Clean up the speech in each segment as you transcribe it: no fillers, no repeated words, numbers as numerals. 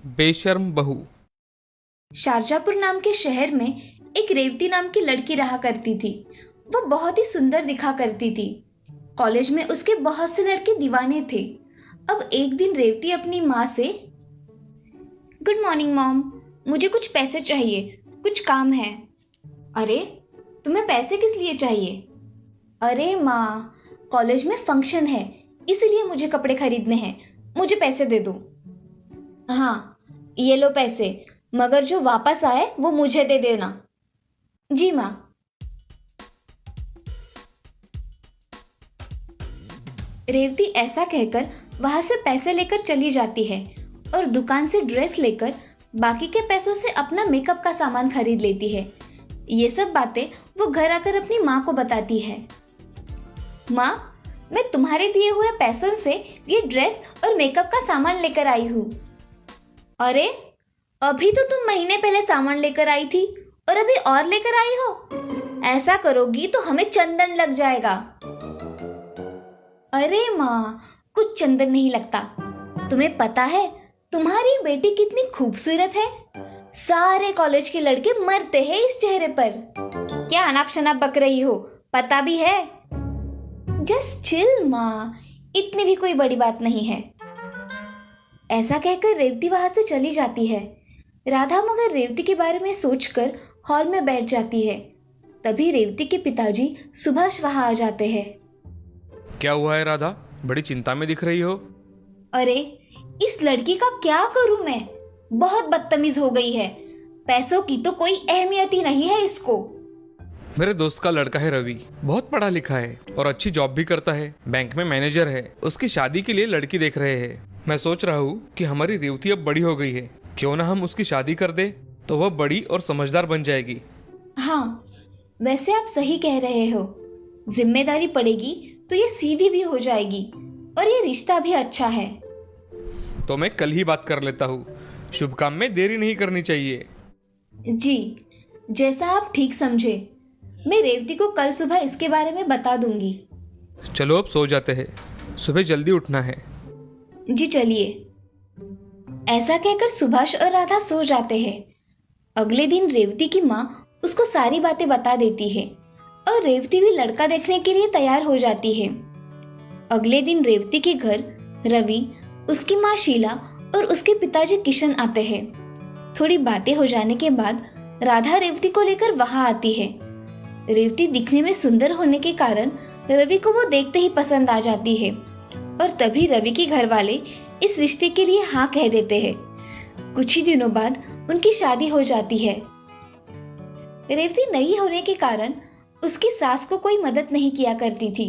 बेशर्म बहू। शारजापुर नाम के शहर में एक रेवती नाम की लड़की रहा करती थी। वो बहुत ही सुंदर दिखा करती थी। कॉलेज में उसके बहुत से लड़के दीवाने थे। अब एक दिन रेवती अपनी माँ से, गुड मॉर्निंग मॉम, मुझे कुछ पैसे चाहिए, कुछ काम है। अरे, तुम्हें पैसे किस लिए चाहिए? अरे माँ, कॉलेज में फंक्शन है, इसीलिए मुझे कपड़े खरीदने हैं, मुझे पैसे दे दो। हाँ, ये लो पैसे, मगर जो वापस आए वो मुझे दे देना। जी माँ। रेवती ऐसा कहकर वहां से पैसे लेकर चली जाती है और दुकान से ड्रेस लेकर बाकी के पैसों से अपना मेकअप का सामान खरीद लेती है। ये सब बातें वो घर आकर अपनी माँ को बताती है। माँ, मैं तुम्हारे दिए हुए पैसों से ये ड्रेस और मेकअप का सामान लेकर आई हूँ। अरे, अभी तो तुम महीने पहले सामान लेकर आई थी और अभी और लेकर आई हो। ऐसा करोगी तो हमें चंदन लग जाएगा। अरे माँ, कुछ चंदन नहीं लगता। तुम्हें पता है तुम्हारी बेटी कितनी खूबसूरत है? सारे कॉलेज के लड़के मरते हैं इस चेहरे पर। क्या अनाप शनाप बक रही हो, पता भी है। जस्ट चिल माँ, इतनी भी कोई बड़ी बात नहीं है। ऐसा कहकर रेवती वहां से चली जाती है। राधा मगर रेवती के बारे में सोचकर हॉल में बैठ जाती है। तभी रेवती के पिताजी सुभाष वहां आ जाते हैं। क्या हुआ है राधा, बड़ी चिंता में दिख रही हो? अरे, इस लड़की का क्या करूं मैं, बहुत बदतमीज हो गई है। पैसों की तो कोई अहमियत ही नहीं है इसको। मेरे दोस्त का लड़का है रवि, बहुत पढ़ा लिखा है और अच्छी जॉब भी करता है, बैंक में मैनेजर है। उसकी शादी के लिए लड़की देख रहे हैं। मैं सोच रहा हूँ कि हमारी रेवती अब बड़ी हो गई है, क्यों ना हम उसकी शादी कर दे, तो वह बड़ी और समझदार बन जाएगी। हाँ, वैसे आप सही कह रहे हो। जिम्मेदारी पड़ेगी तो ये सीधी भी हो जाएगी और ये रिश्ता भी अच्छा है। तो मैं कल ही बात कर लेता हूँ। शुभ काम में देरी नहीं करनी चाहिए। जी, जैसा आप ठीक समझे। मैं रेवती को कल सुबह इसके बारे में बता दूंगी। चलो अब सो जाते हैं, सुबह जल्दी उठना है। जी चलिए। ऐसा कहकर सुभाष और राधा सो जाते हैं। अगले दिन रेवती की माँ उसको सारी बातें बता देती है और रेवती भी लड़का देखने के लिए तैयार हो जाती है। अगले दिन रेवती के घर रवि, उसकी माँ शीला और उसके पिताजी किशन आते हैं। थोड़ी बातें हो जाने के बाद राधा रेवती को लेकर वहां आती है। रेवती दिखने में सुंदर होने के कारण रवि को वो देखते ही पसंद आ जाती है और तभी रवि के घर वाले इस रिश्ते के लिए हाँ कह देते हैं। कुछ ही दिनों बाद उनकी शादी हो जाती है। रेवती नई होने के कारण उसकी सास को कोई मदद नहीं किया करती थी।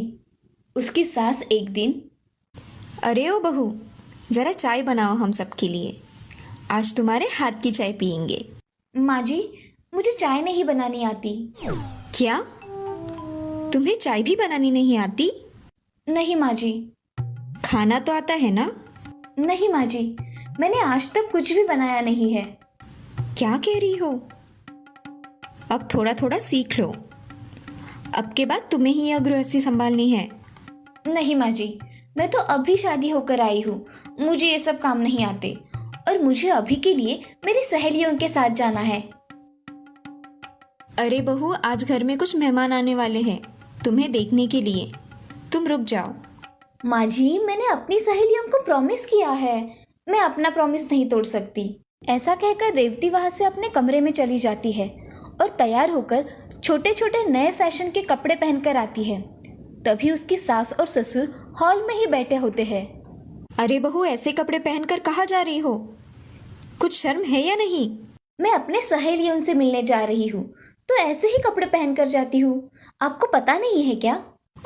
उसकी सास एक दिन, अरे ओ बहू, जरा चाय बनाओ हम सबके लिए। आज तुम्हारे हाथ की चाय पियेंगे। माँ जी, मुझे चाय नहीं बनानी आती। क्या तुम्हें चाय भी बनानी नहीं आती? नहीं माँ जी। खाना तो आता है ना? नहीं माँ जी, मैंने आज तक कुछ भी बनाया नहीं है। क्या कह रही हो? अब थोड़ा थोड़ा सीख लो। अब के बाद तुम्हें ही यह गृहस्थी संभालनी है। नहीं माँ जी, मैं तो अभी शादी होकर आई हूँ, मुझे ये सब काम नहीं आते और मुझे अभी के लिए मेरी सहेलियों के साथ जाना है। अरे बहू, आज घर में कुछ मेहमान आने वाले हैं तुम्हें देखने के लिए। तुम रुक जाओ। माँ जी, मैंने अपनी सहेलियों को प्रॉमिस किया है, मैं अपना प्रॉमिस नहीं तोड़ सकती। ऐसा कहकर रेवती वहां से अपने कमरे में चली जाती है और तैयार होकर छोटे छोटे नए फैशन के कपड़े पहनकर आती है। तभी उसकी सास और ससुर हॉल में ही बैठे होते हैं। अरे बहू, ऐसे कपड़े पहनकर कहाँ जा रही हो? कुछ शर्म है या नहीं? मैं अपने सहेलियों से मिलने जा रही हूँ तो ऐसे ही कपड़े पहनकर जाती हूँ, आपको पता नहीं है क्या?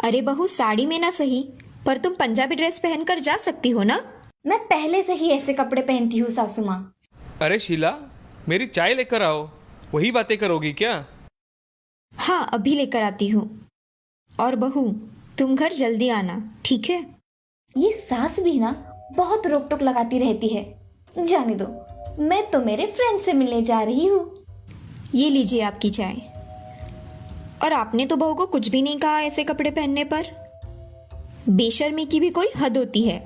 अरे बहू, साड़ी में ना सही, पर तुम पंजाबी ड्रेस पहनकर जा सकती हो ना? मैं पहले से ही ऐसे कपड़े पहनती हूँ सासू माँ। अरे शीला, मेरी चाय लेकर आओ। वही बातें करोगी क्या? हाँ, अभी लेकर आती हूँ। और बहू, तुम घर जल्दी आना, ठीक है? ये सास भी ना बहुत रोक टोक लगाती रहती है। जाने दो, मैं तो मेरे फ्रेंड से मिलने जा रही हूँ। ये लीजिए आपकी चाय। और आपने तो बहू को कुछ भी नहीं कहा ऐसे कपड़े पहनने पर। बेशर्मी की भी कोई हद होती है।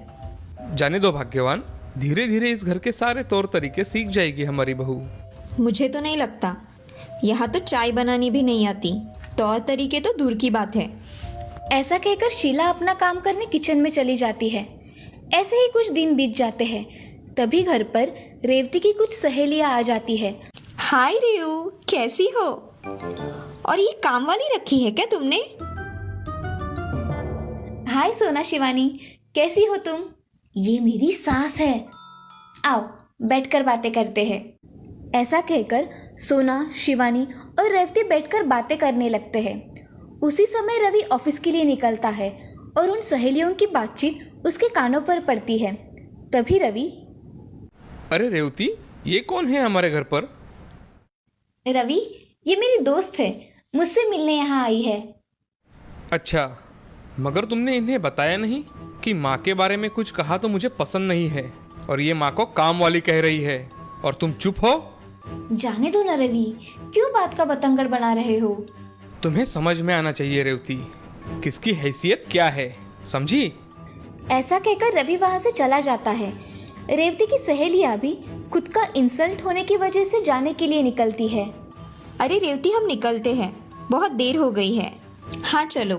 जाने दो भाग्यवान, धीरे धीरे इस घर के सारे तौर तरीके सीख जाएगी हमारी बहू। मुझे तो नहीं लगता। यहाँ तो चाय बनानी भी नहीं आती, तौर तरीके तो दूर की बात है। ऐसा कहकर शीला अपना काम करने किचन में चली जाती है। ऐसे ही कुछ दिन बीत जाते हैं। तभी घर पर रेवती की कुछ सहेलियां आ जाती है। हाय रेऊ, कैसी हो? और ये काम वाली रखी है क्या तुमने? हाय सोना शिवानी, कैसी हो तुम? ये मेरी सास है। आओ बैठकर बातें करते हैं। ऐसा कहकर सोना, शिवानी और रेवती बैठकर बातें करने लगते हैं। उसी समय रवि ऑफिस के लिए निकलता है और उन सहेलियों की बातचीत उसके कानों पर पड़ती है। तभी रवि, अरे रेवती, ये कौन है हमारे घर पर? रवि ये मेरी दोस्त है, मुझसे मिलने यहाँ आई है। अच्छा, मगर तुमने इन्हें बताया नहीं कि माँ के बारे में कुछ कहा तो मुझे पसंद नहीं है, और ये माँ को काम वाली कह रही है और तुम चुप हो। जाने दो ना रवि, क्यों बात का बतंगड़ बना रहे हो? तुम्हें समझ में आना चाहिए रेवती, किसकी हैसियत क्या है, समझी? ऐसा कहकर रवि वहां से चला जाता है। रेवती की सहेलियां भी खुद का इंसल्ट होने की वजह से जाने के लिए निकलती है। अरे रेवती, हम निकलते हैं, बहुत देर हो गई है। हाँ चलो,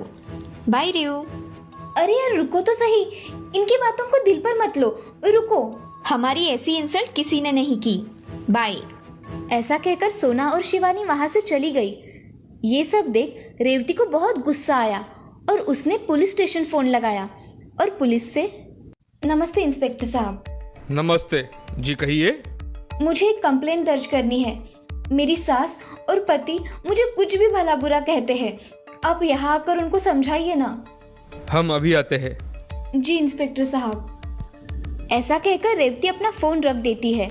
बाय रेऊ। अरे यार रुको तो सही, इनकी बातों को दिल पर मत लो, रुको। हमारी ऐसी इंसल्ट किसी ने नहीं की, बाय। ऐसा कहकर सोना और शिवानी वहां से चली गई। ये सब देख रेवती को बहुत गुस्सा आया और उसने पुलिस स्टेशन फोन लगाया और पुलिस से, नमस्ते इंस्पेक्टर साहब। नमस्ते जी, कहिए। मुझे एक कंप्लेंट दर्ज करनी है। मेरी सास और पति मुझे कुछ भी भला बुरा कहते हैं। आप यहाँ आकर उनको समझाइए ना। हम अभी आते हैं। जी इंस्पेक्टर साहब। ऐसा कहकर रेवती अपना फोन रख देती है।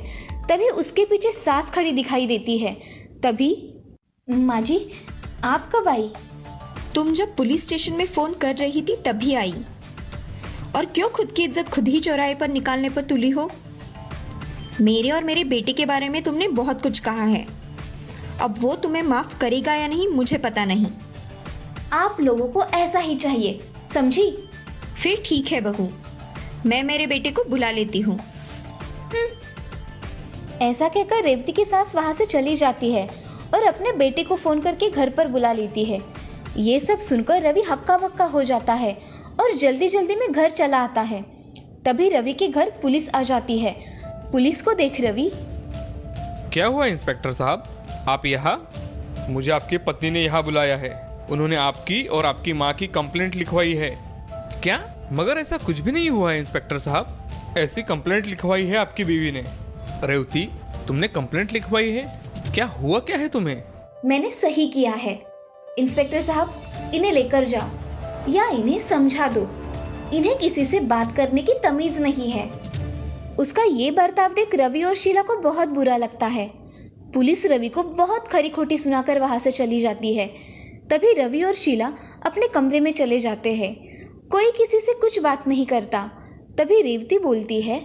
तभी उसके पीछे सास खड़ी दिखाई देती है। तभी, माँ जी आप कब आई? तुम जब पुलिस स्टेशन में फोन कर रही थी तभी आई। और क्यों खुद की इज्जत खुद ही चौराहे पर निकालने पर तुली हो? मेरे और मेरे बेटे के बारे में तुमने बहुत कुछ कहा है। अब वो तुम्हें माफ करेगा या नहीं मुझे पता नहीं। आप लोगों को ऐसा ही चाहिए, समझी? फिर ठीक है बहू, मैं मेरे बेटे को बुला लेती हूँ। ऐसा कहकर रेवती की सास वहां से चली जाती है और अपने बेटे को फोन करके घर पर बुला लेती है। ये सब सुनकर रवि हक्का बक्का हो जाता है और जल्दी जल्दी में घर चला आता है। तभी रवि के घर पुलिस आ जाती है। पुलिस को देख रवि, क्या हुआ इंस्पेक्टर साहब, आप यहाँ? मुझे आपकी पत्नी ने यहाँ बुलाया है। उन्होंने आपकी और आपकी माँ की कंप्लेंट लिखवाई है। क्या? मगर ऐसा कुछ भी नहीं हुआ है इंस्पेक्टर साहब। ऐसी कंप्लेंट लिखवाई है आपकी बीवी ने। रेवती, तुमने कंप्लेंट लिखवाई है? क्या हुआ क्या है तुम्हें? मैंने सही किया है। इंस्पेक्टर साहब इन्हें लेकर जाओ या इन्हें समझा दो। इन्हें किसी से बात करने की तमीज नहीं है। उसका ये बर्ताव देख रवि और शीला को बहुत बुरा लगता है। पुलिस रवि को बहुत खरी खोटी सुनाकर वहां से चली जाती है। तभी रवि और शीला अपने कमरे में चले जाते हैं। कोई किसी से कुछ बात नहीं करता। तभी रेवती बोलती है,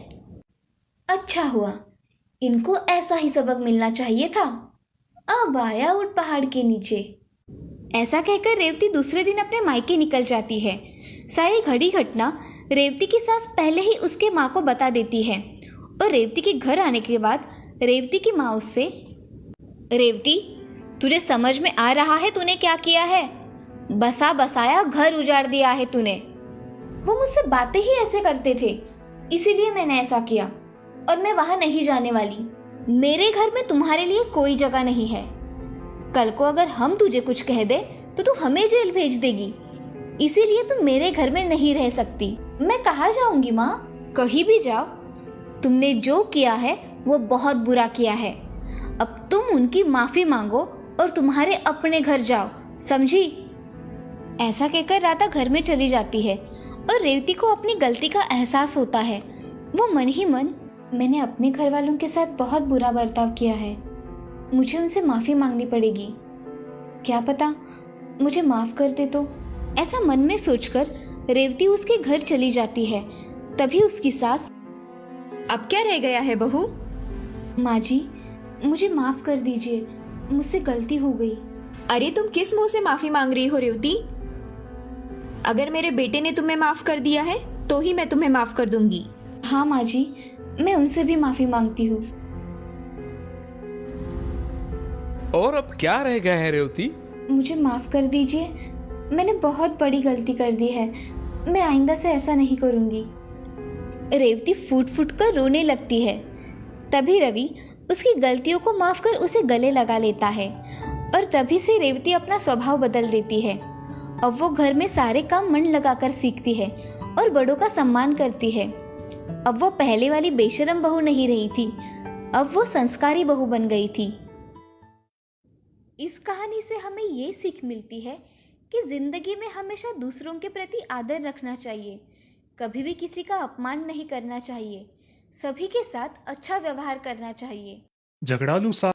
अच्छा हुआ, इनको ऐसा ही सबक मिलना चाहिए था। अब आया ऊंट पहाड़ के नीचे। ऐसा कहकर रेवती दूसरे दिन अपने मायके निकल जाती है। सारी घड़ी घटना रेवती की सास पहले ही उसके माँ को बता देती है और रेवती के घर आने के बाद रेवती की माँ उससे, रेवती तुझे समझ में आ रहा है तूने क्या किया है? बसा बसाया घर उजाड़ दिया है तूने। वो मुझसे बातें ही ऐसे करते थे, इसीलिए मैंने ऐसा किया और मैं वहां नहीं जाने वाली। मेरे घर में तुम्हारे लिए कोई जगह नहीं है। कल को अगर हम तुझे कुछ कह दे तो तू हमें जेल भेज देगी। इसीलिए तुम मेरे घर में नहीं रह सकती। मैं कहाँ जाऊंगी माँ? कहीं भी जाओ। तुमने जो किया है वो बहुत बुरा किया है। अब तुम उनकी माफी मांगो और तुम्हारे अपने घर जाओ, समझी? ऐसा कहकर राधा घर में चली जाती है और रेवती को अपनी गलती का एहसास होता है। वो मन ही मन, मैंने अपने घर वालों के साथ बहुत बुरा बर्ताव किया है, मुझे उनसे माफी मांगनी पड़ेगी। क्या पता मुझे माफ कर दे तो। ऐसा मन में सोचकर रेवती उसके घर चली जाती है। तभी उसकी सास, अब क्या रह गया है बहू? माँ जी मुझे माफ कर दीजिए, मुझसे गलती हो गई। अरे तुम किस मुंह से माफी मांग रही हो रेवती? अगर मेरे बेटे ने तुम्हें माफ कर दिया है तो ही मैं तुम्हें माफ कर दूंगी। हाँ माँ जी, मैं उनसे भी माफी मांगती हूँ। और अब क्या रह गया है रेवती? मुझे माफ कर दीजिए, मैंने बहुत बड़ी गलती कर दी है। मैं आइंदा से ऐसा नहीं करूँगी। रेवती फूट फूट कर रोने लगती है। तभी रवि उसकी गलतियों को माफ कर उसे गले लगा लेता है और तभी से रेवती अपना स्वभाव बदल देती है। अब वो घर में सारे काम मन लगाकर सीखती है और बड़ों का सम्मान करती है। अब वो पहले वाली बेशरम बहू नहीं रही थी, अब वो संस्कारी बहू बन गई थी। इस कहानी से हमें ये सीख मिलती है कि जिंदगी में हमेशा दूसरों के प्रति आदर रखना चाहिए, कभी भी किसी का अपमान नहीं करना चाहिए, सभी के साथ अच्छा व्यवहार करना चाहिए। झगड़ालू सा